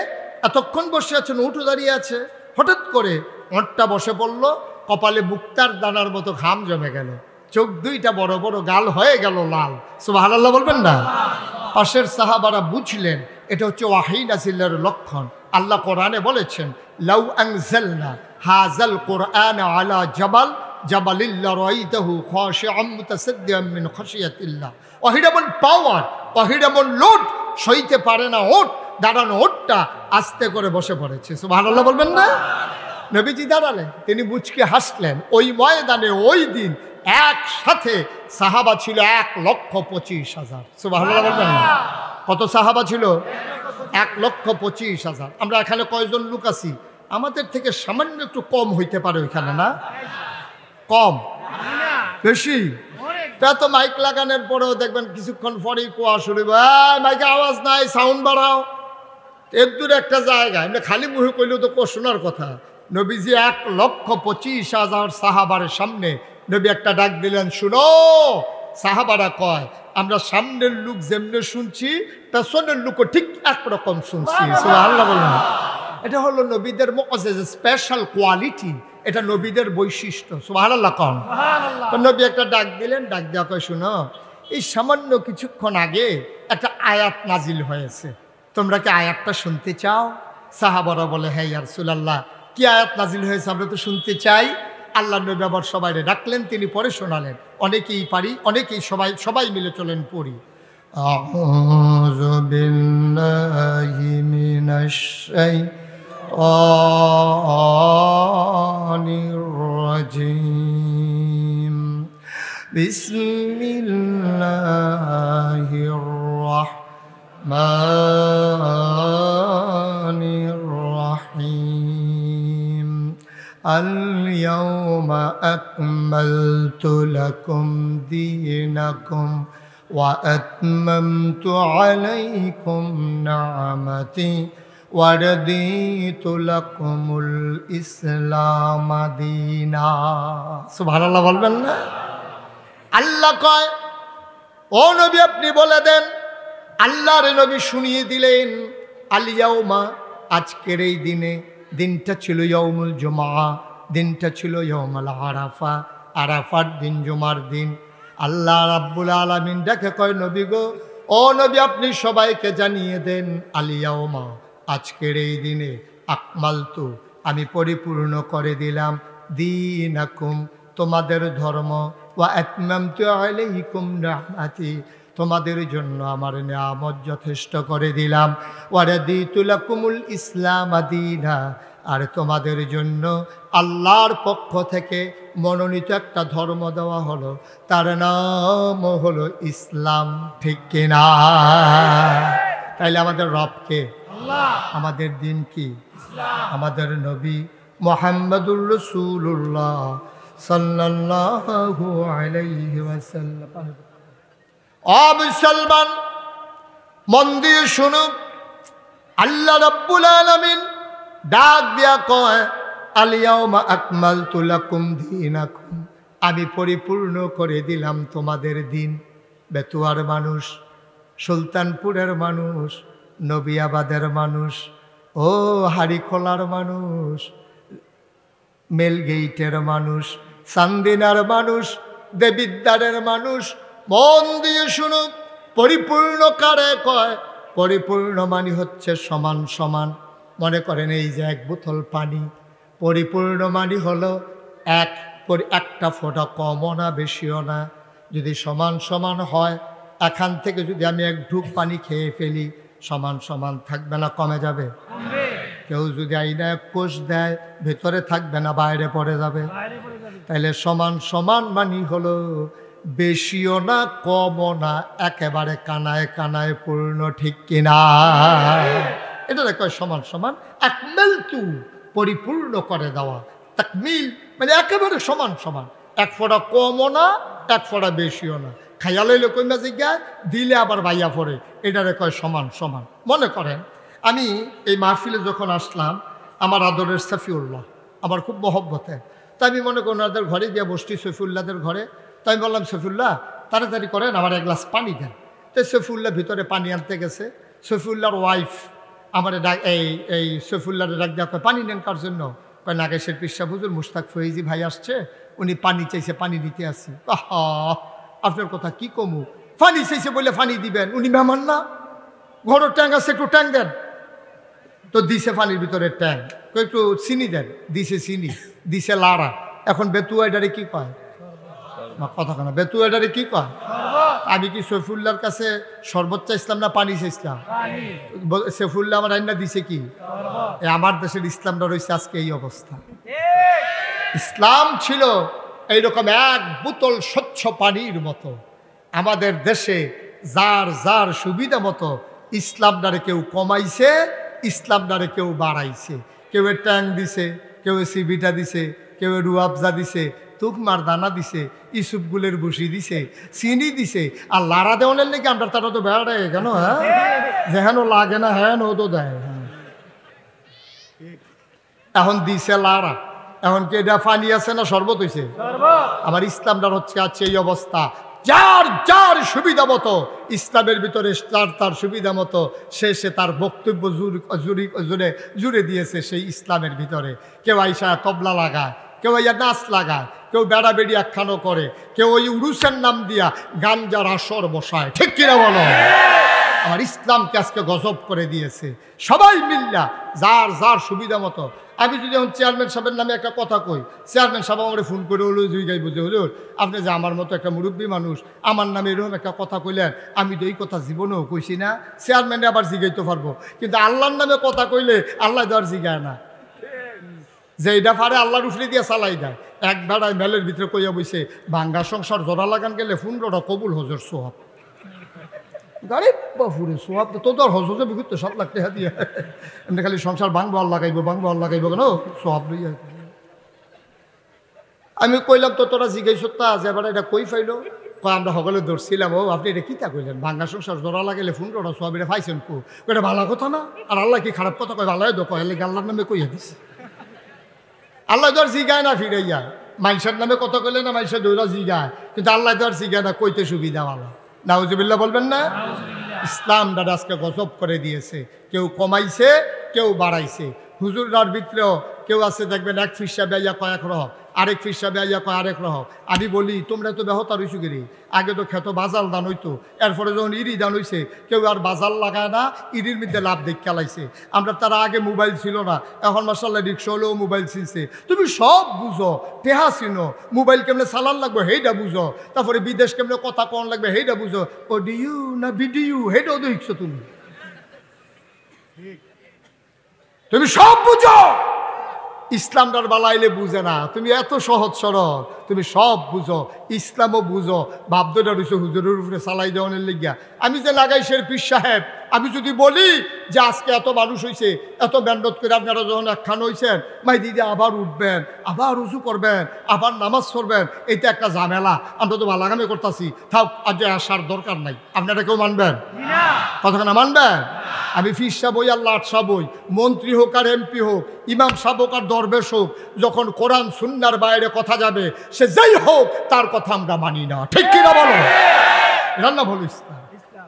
এতক্ষণ বসে আছেন, উঠও দাঁড়িয়ে আছে। হঠাৎ করে ওঁটটা বসে পড়লো, কপালে মুক্তার দানার মতো ঘাম জমে গেল, চোখ দুইটা বড় বড়, গাল হয়ে গেল লাল। সুবহানাল্লাহ বলবেন না? পাশের সাহাবারা বুঝলেন এটা হচ্ছে ওয়াহী নাযিলের লক্ষণ। আল্লাহ কোরআনে বলেছেন, লাউ আনজালনা হাযাল কুরআন আলা জাবাল জাবালিল্লা রাইতাহু খাশিআম মুতাসাদ্দিআম মিন খাশিয়াতিল্লাহ। ওয়াহিদ এমন পাওয়ার, ওয়াহিদ এমন লোড, সইতে পারে না ওট, দাঁড়ানো ওটটা আস্তে করে বসে পড়েছে। সুবহানাল্লাহ বলবেন না? নবীজি দাঁড়ালেন, তিনি মুচকে হাসলেন। ওই ময়দানে ওই দিন একসাথে সাহাবা ছিল 1,25,000। সুবহানাল্লাহ বলবেন না? কত সাহাবা ছিল? 1,25,000। আমরা এখানে কয়জন লোক আছি? আমাদের থেকে সামান্য একটু কম হইতে পারে ওইখানে, না? কম? বেশি? তা তো মাইক লাগানোর পরেও দেখবেন কিছুক্ষণ পরেই কোয়া শুরু, মাইকে আওয়াজ নাই, সাউন্ড বাড়াও। এর দূরে একটা জায়গা, এমনি খালি মুখে কইলেও তো শোনার কথা। নবীজি 1,25,000 সাহাবার সামনে নবী একটা ডাক দিলেন, শুনো। সাহাবারা কয়, আমরা সামনের লোক যেমনি শুনছি পেছনের লোকও ঠিক একরকম শুনছি। সুবহানাল্লাহ বললেন। এটা হলো নবীদের মুআজ্জিজা, স্পেশাল কোয়ালিটি, এটা নবীদের বৈশিষ্ট্য। সুবহানাল্লাহ কোন? তো নবী একটা ডাক দিলেন, ডাক দেওয়া কয়, শুনো, এই সামান্য কিছুক্ষণ আগে একটা আয়াত নাজিল হয়েছে, তোমরা কি আয়াতটা শুনতে চাও? সাহাবারা বলে, হ্যাঁ ইয়া রাসূলুল্লাহ, কি আয়াত নাজিল হয়েছে, আমরা তো শুনতে চাই। আল্লাহ নবী আবার সবাই ডাকলেন, তিনি পরে শোনালেন। অনেকেই পারি, অনেকেই সবাই মিলে চলেন পড়ি। আউযু বিল্লাহি মিনাশ শাইতানির রাজীম। বিসমিল্লাহির রাহমানির রাহিম। আল-ইয়াওমা আকমালতু লাকুম দীনাকুম ওয়া আতমামতু আলাইকুম নি'মাতি ওয়া রাদিতু লাকুমুল ইসলাম দীনা। সুবহানাল্লাহ বলবেন না? আল্লাহ কয়, ও নবী আপনি বলে দেন। আল্লাহর নবী শুনিয়ে দিলেন, আল-ইয়াওমা, আজকের এই দিনে, দিনটা ছিল ইয়াউমুল জুমআ, দিনটা ছিল ইয়াউমুল আরাফা, আরাফার দিন, জুমার দিন। আল্লাহ রাব্বুল আলামিন দেখে কয়, নবী গো, ও নবী আপনি সবাইকে জানিয়ে দেন, আল ইয়াউমা, আজকের এই দিনে, আকমালতু, আমি পরিপূর্ণ করে দিলাম, দীনাকুম, তোমাদের ধর্ম, ওয়া আতমামতু আলাইকুম নি'মাতি, তোমাদের জন্য আমার নিয়ামত যথেষ্ট করে দিলাম, ওয়া রাদিতু লাকুমুল ইসলাম দীনা, আর তোমাদের জন্য আল্লাহর পক্ষ থেকে মনোনীত একটা ধর্ম দেওয়া হলো, তার নাম হলো ইসলাম। ঠিক কিনা? তাইলে আমাদের রবকে, আমাদের দিন কি? আমাদের নবী মুহাম্মদুর রাসূলুল্লাহ সাল্লাল্লাহু আলাইহি ওয়াসাল্লাম। ও মুসলমান, মন দিয়ে শুনো, আল্লাহ রাব্বুল আলামিন ডাক দিয়া কয়, আল ইয়াউমা আকমালতু লাকুম দীনাকুম, আমি পরিপূর্ণ করে দিলাম তোমাদের দিন। বেতুয়ার মানুষ, সুলতানপুরের মানুষ, নবিয়াবাদের মানুষ, ও হাড়িখোলার মানুষ, মেলগেইটের মানুষ, চান্দিনার মানুষ, দেবিদ্বারের মানুষ, মন দিয়ে শুনুন, পরিপূর্ণ কারে কয়? পরিপূর্ণ মানে হচ্ছে সমান সমান। মনে করেন এই যে এক বোতল পানি, পরিপূর্ণ মানে হলো একটা ফোঁটা কমও না বেশিও না। যদি সমান সমান হয়, এখান থেকে যদি আমি এক ঢুক পানি খেয়ে ফেলি, সমান সমান থাকবে না কমে যাবে? কেউ যদি আইনা এক কোষ দেয়, ভেতরে থাকবে না বাইরে পড়ে যাবে? তাইলে সমান সমান মানে হলো বেশিও না কমও না, একেবারে কানায় কানায় পূর্ণ, ঠিক কিনা? এটা কয় সমান সমান। আকমেল তু, পরিপূর্ণ করে দেওয়া। তাকমিল মানে একেবারে সমান সমান, এক ফোঁটা কমও না এক ফোঁটা বেশিও না। খাইয়া লইলে কইমা জিজ্ঞায়, দিলে আবার বাইয়া পড়ে, এটারে কয় সমান সমান। মনে করেন আমি এই মাহফিলে যখন আসলাম, আমার আদরের সফিউল্লাহ আমার খুব মহব্বতে, তাই আমি মনে করি ওনাদের ঘরে গিয়ে বসছি, সফিউল্লাহদের ঘরে। তাই আমি বললাম, সফিউল্লাহ তাড়াতাড়ি করেন, আমার এক গ্লাস পানি দেন। তো সফিউল্লাহ ভিতরে পানি আনতে গেছে। সফিউল্লাহর ওয়াইফ আমার এই সফিউল্লাহর ডাক দেওয়া, পানি নেন কার জন্য? কয় নাগেশের পিসা হুজুর মুশতাক ফয়েজি ভাই আসছে, উনি পানি চাইছে, পানি দিতে আসি। আহা, আপনার কথা কি কমু, পানি চাইছে বলে পানি দিবেন? উনি মেহমান না? ঘরের ট্যাঙ্ক আছে, একটু ট্যাঙ্ক দেন। তো দিছে পানির ভিতরে ট্যাঙ্ক, একটু চিনি দেন, দিছে চিনি, দিছে লাড়া। এখন বেতুয়াইডারে কি কয়? কথা কেন, বেতুয়াইডারে কি কয়? আমি কি সৈফুল্লাহর কাছে শরবত চাইছিলাম না পানি চাইছিলাম? সৈফুল্লাহ আমার আইনা দিছে কি? আমার দেশের ইসলামটা রয়েছে আজকে এই অবস্থা। ইসলাম ছিল এইরকম এক বোতল স্বচ্ছ পানির মতো। আমাদের দেশে যার যার সুবিধা মতো ইসলামটারে কেউ কমাইছে, ইসলামটারে কেউ বাড়াইছে। কেউ ট্যাং দিছে, কেউ সিবিটা দিছে, কেউ রুয়াবজা দিছে, তুকমার দানা দিছে, ইসুপগুলের বসি দিছে, চিনি দিছে। আর লাড়া দেওয়ানের লেগে আমরা তারা তো বেড়ায় কেন? হ্যাঁ, যেহেন লাগে না হ্যাঁ ও তো দেয়। হ্যাঁ, এখন দিছে লাড়া। এখন কি এটা পানি আছে না শরবত হয়েছে? আমার ইসলামটার হচ্ছে আছে এই অবস্থা। যার যার সুবিধা মতো ইসলামের ভিতরে তার সুবিধা মতো সে তার বক্তব্য জুড়ে দিয়েছে সেই ইসলামের ভিতরে। কেউ আইসা তবলা লাগায়, কেউ আইয়া নাচ লাগায়, কেউ বেড়া বেড়ি একখানো করে, কেউ ওই উরুসের নাম দিয়া গাঞ্জার আসর বসায়, ঠিক কিনা বলো? আমার ইসলামকে আজকে গজব করে দিয়েছে। সবাই মিল্লা যার যার সুবিধা মতো। আমি যদি এখন চেয়ারম্যান সাহেবের নামে একটা কথা কই, চেয়ারম্যান সাহেব আমার ফোন করে হলো জুইগাই বুঝে হলো, আপনি যে আমার মতো একটা মুরব্বী মানুষ, আমার নামে এরকম একটা কথা কইলেন, আমি তো এই কথা জীবনেও কইছি না। চেয়ারম্যানে আবার জিগাইতে পারবো, কিন্তু আল্লাহর নামে কথা কইলে আল্লাহ তো আর জিগায় না। যে এটা পারে আল্লাহর উফরে দিয়ে চালাই দেয়। এক বেড়ায় মেলের ভিতরে কইয়া বইছে, ভাঙ্গা সংসার জোড়া লাগান গেলে 15টা কবুল হজর সোহাব। গাড়ি বাপুরে সোহাব তো তোর হজরে বিগুত 7 লাখ টাকা দিয়ে এমনি খালি সংসার ভাঙবো আর লাগাইবো, ভাঙবো আর লাগাইবো কেন সোহাব লইয়া। আমি কইলাম তো তোরা জিজ্ঞাসা তা যে এবার এটা কই ফাইলো? আমরা সকলে ধরছিলাম, ও আপনি এটা কিতা কইলেন? ভাঙ্গা সংসার জোড়া লাগাইলে 15টা সোহাব এটা পাইছেন কো? এটা ভালো কথা না? আর আল্লাহ কি খারাপ কথা কয়? ভালো তো কয়, আল্লাহর নামে কইয়া দিছে। আল্লাহ তো আর জিগায় না ফিরাইয়া, মানুষের নামে কথা কইলে না মানুষের দৌড়া জিগায়, কিন্তু আল্লাহ তো আর জিগায় না, কইতে সুবিধা ভালো। নাউজুবিল্লাহ বলবেন না? ইসলাম দাদা আজকে গজব করে দিয়েছে। কেউ কমাইছে, কেউ বাড়াইছে। হুজুরার ভিতরেও কেউ আছে দেখবেন এক ফিসা বেয়া কয়েক রহ, আরেক ফিসা বেয়া কয় আরেক রহ। আমি বলি তোমরা তো বেহতা রইছু গেরি, আগে তো খেত বাজাল দান হইতো, এরপরে যখন ইরি দান হইছে কেউ আর বাজাল লাগায় না, ইরির মধ্যে লাভ দেখ খেলাইছে। আমরা তারা আগে মোবাইল ছিল না, এখন মাসাল্লাহ রিক্সা হলেও মোবাইল চিনছে। তুমি সব বুঝো, টেহা চিনো, মোবাইল কেমনে চালান লাগবে সেইটা বুঝো, তারপরে বিদেশ কেমনে কথা কন লাগবে সেইটা বুঝো। অডিও না ভিডিও সেইটাও দেখছো তুমি, তুমি সব বুঝো। ইসলামটার বালাইলে বুঝে না, তুমি এত সহজ সরল, তুমি সব বুঝো, ইসলামও বুঝো। ভাবদটা রয়েছে হুজুরের উপরে চালাই দেওয়ানের লেগিয়া। আমি যে লাগাইশের পীর সাহেব, আমি যদি বলি যে আজকে এত মানুষ হয়েছে, এত মেহনত করে আপনারা যখন একখান হয়েছেন, মাই দিদি আবার উঠবেন, আবার উঁচু করবেন, আবার নামাজ পড়বেন, এটা একটা ঝামেলা। আমরা তো বালাগামে করতেছি, থাক আজ আসার দরকার নাই। আপনারা কেউ মানবেন? কতক্ষণ মানবেন? আমি ফির সাহেব হই, আল্লাহ সাহেব হই, মন্ত্রী হোক আর এমপি হোক, ইমাম সাহেব হোক আর দরবেশ হোক, যখন কোরআন সুন্নাহর বাইরে কথা যাবে, সে যেই হোক তার কথা আমরা মানি না, ঠিক কিনা বলো? রান্না বলো ইসলাম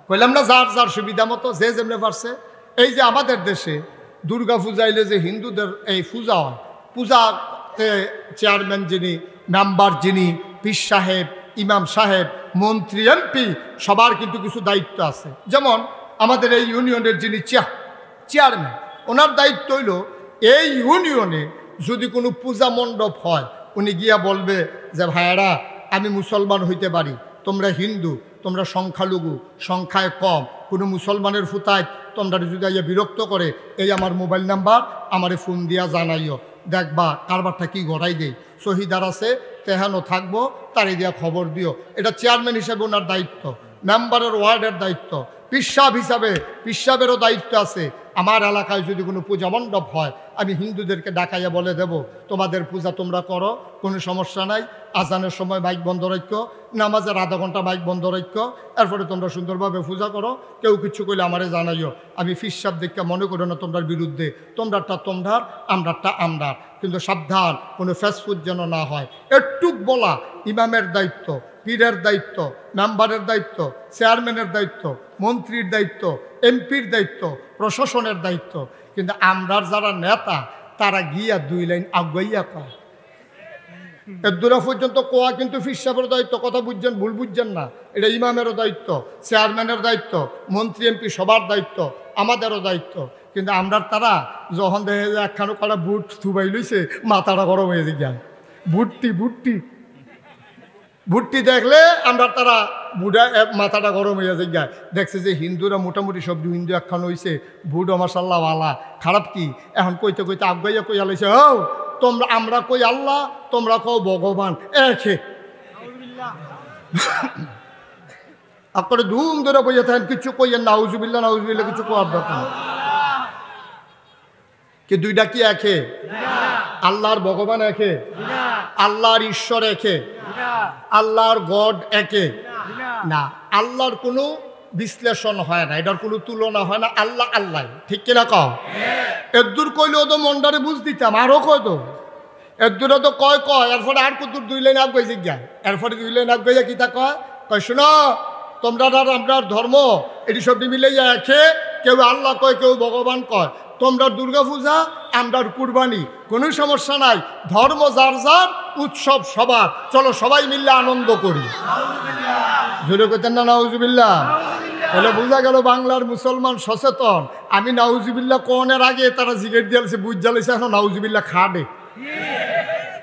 কইলাম না, যার যার সুবিধা মতো যে যেমনে পারছে। এই যে আমাদের দেশে দুর্গা পূজাইলে যে হিন্দুদের এই পূজা হয়, পূজাতে চেয়ারম্যান যিনি, মেম্বার যিনি, পীর সাহেব, ইমাম সাহেব, মন্ত্রী, এমপি, সবার কিন্তু কিছু দায়িত্ব আছে। যেমন আমাদের এই ইউনিয়নের যিনি চেয়ারম্যান, ওনার দায়িত্ব হইল এই ইউনিয়নে যদি কোনো পূজা মণ্ডপ হয়, উনি গিয়া বলবে যে ভাইয়ারা আমি মুসলমান হইতে পারি, তোমরা হিন্দু, তোমরা সংখ্যালঘু, সংখ্যায় কম, কোনো মুসলমানের ফুতায় তোমরা যদি আইয়া বিরক্ত করে, এই আমার মোবাইল নাম্বার, আমারে ফোন দিয়া জানাইও, দেখবা কারবারটা কি গড়াই দেয়, শহীদার আছে তেহানো থাকবো, তারই দিয়া খবর দিও। এটা চেয়ারম্যান হিসেবে ওনার দায়িত্ব, মেম্বারের ওয়ার্ডের দায়িত্ব, পিসাব হিসাবে পিসাবেরও দায়িত্ব আছে। আমার এলাকায় যদি কোনো পূজা মণ্ডপ হয়, আমি হিন্দুদেরকে ডাকাইয়া বলে দেব তোমাদের পূজা তোমরা করো, কোনো সমস্যা নাই, আজানের সময় মাইক বন্ধ রাখো, নামাজের আধা ঘন্টা মাইক বন্ধ রাখো, এরপরে তোমরা সুন্দরভাবে পূজা করো, কেউ কিছু করলে আমারে জানাইও, আমি ফিসাব দেখে মনে করো না তোমরার বিরুদ্ধে, তোমরারটা তোমরার, আমরারটা আমরার, কিন্তু সাবধান কোনো ফেসফুড যেন না হয়। একটুক বলা ইমামের দায়িত্ব, পীরের দায়িত্ব, মেম্বারের দায়িত্ব, চেয়ারম্যানের দায়িত্ব, মন্ত্রীর দায়িত্ব, এমপির দায়িত্ব, প্রশাসনের দায়িত্ব, কিন্তু আমরার যারা নেতা তারা গিয়া 2 লাইন আগাইয়া কয়, এর দূরা পর্যন্ত কোয়া কিন্তু ফিসাবের দায়িত্ব, কথা বুঝছেন, ভুল বুঝছেন না, এটা ইমামেরও দায়িত্ব, চেয়ারম্যানের দায়িত্ব, মন্ত্রী এমপি সবার দায়িত্ব, আমাদেরও দায়িত্ব। কিন্তু আমরা তারা যখন দেখে যে একখানো কটা বুট থুবাই লইছে, মাথাটা গরম হয়ে যায়, ভুট্টি দেখলে আমরা তারা বুড়া মাথাটা গরম হয়ে যায়, দেখছে যে হিন্দুরা মোটামুটি সব হিন্দু একখান হয়েছে, বুড়ো মাসাল্লাহ আলা, খারাপ কি এখন কইতে কইতে আগাইয়া কইয়া লইছে, ও তোমরা, আমরা কই আল্লাহ, তোমরা কও ভগবান, একে আপনারা ধুম ধরে বইয়া থাকেন, কিছু কইয়েন নাউজুবিল্লাহ নাউজুবিল্লাহ, কিছু কোয়ার দরকার কি? দুইটা কি একে? আল্লাহর ভগবান একে, আল্লাহর ঈশ্বর একে, আল্লাহর গড একে না, আল্লাহর কোনো বিশ্লেষণ হয় না, এটার কোনো তুলনা হয় না, আল্লাহ আল্লাহ, ঠিক কিনা কও? এদূর কইলেও তো মনটারে বুঝ দিতাম, আরও কয় তো এদূরে তো কয় এরপরে আর কত 2 লাইন আগাই জিজ্ঞা, এরপরে 2 লাইন আগাইয়া কিতা কয়, শোনো তোমরা আর আপনার ধর্ম এটি সব মিলে একে, কেউ আল্লাহ কয়, কেউ ভগবান কয়, তোমরা দুর্গা পূজা, আমরার কুরবানি, কোনো সমস্যা নাই, ধর্ম যার যার, উৎসব সবার, চলো সবাই মিললে আনন্দ করি। জোরে কইতেন না নাউজুবিল্লাহ? তাহলে বোঝা গেল বাংলার মুসলমান সচেতন। আমি নাউজুবিল্লাহ কোনের আগে তারা জিগেট দিয়েছে, বুঝ জ্বালিয়েছে, এখন নাউজুবিল্লাহ খাবে,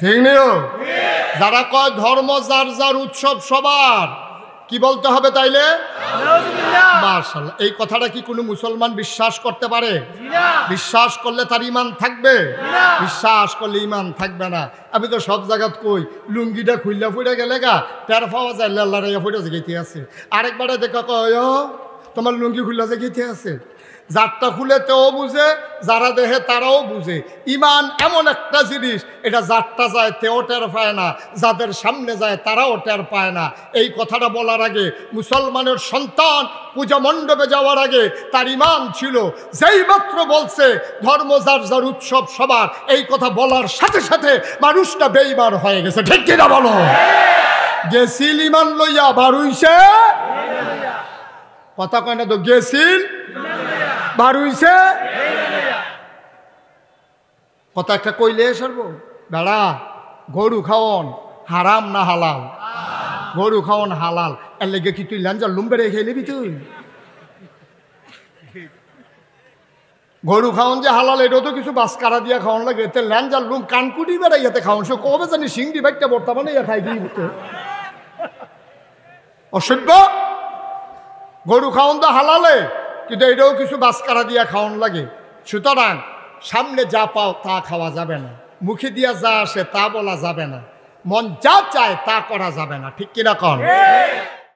ঠিক নেই? যারা কয় ধর্ম যার যার, উৎসব সবার, কি বলতে হবে তাইলে? মাশাআল্লাহ। এই কথাটা কি কোনো মুসলমান বিশ্বাস করতে পারে? বিশ্বাস করলে তার ইমান থাকবে, বিশ্বাস করলে ইমান থাকবে না। আমি তো সব জায়গাত কই, লুঙ্গিটা খুললা ফুটে গেলে গা টের পাওয়া যায় লাল্লা রাইয়া ফুটে যেতে আছে, আরেকবারে দেখা কয় তোমার লুঙ্গি খুললা যে গেতে আছে, যারটা খুলে তেও বুঝে, যারা দেহে তারাও বুঝে। ইমান এমন একটা জিনিস, এটা যারটা যায় তেও টের পায় না, যাদের সামনে যায় তারাও টের পায় না। এই কথাটা বলার আগে মুসলমানের সন্তান পূজা মণ্ডপে যাওয়ার আগে তার ইমান ছিল, যেই মাত্র বলছে ধর্ম যার যার, উৎসব সবার, এই কথা বলার সাথে সাথে মানুষটা বেঈমান হয়ে গেছে, ঠিক কিনা বলো? গেছিল ইমান লইয়া, বারুইছে কথা কয় না তো, গেছিল বারুইছে কথা একটা কইলে সরবো। বেড়া গরু খাওয়ন হারাম না হালাল? গরু খাওয়ন হালাল, এর লেগে কি তুই ল্যাঞ্জার লুম বেড়ে খেয়ে নিবি? তুই গরু খাওয়ন যে হালাল, এটাও তো কিছু বাসকারা দিয়া খাওয়ান লাগে, এতে ল্যাঞ্জার লুম কানকুটি বেড়াই ইয়াতে খাওয়ান, সে কবে জানি সিংড়ি বাইকটা বর্তমানে ইয়া খাই দিই অসভ্য। গরু খাওয়ান তো হালালে, কিন্তু এটাও কিছু বাসকারা দিয়া খাওয়ান লাগে। সুতরাং সামনে যা পাও তা খাওয়া যাবে না, মুখে দিয়া যা আসে তা বলা যাবে না, মন যা চায় তা করা যাবে না, ঠিক কিনা কন?